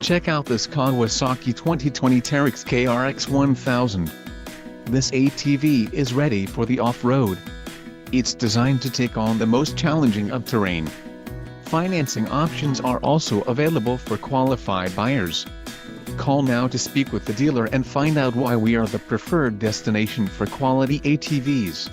Check out this Kawasaki 2020 Teryx KRX 1000. This ATV is ready for the off-road. It's designed to take on the most challenging of terrain. Financing options are also available for qualified buyers. Call now to speak with the dealer and find out why we are the preferred destination for quality ATVs.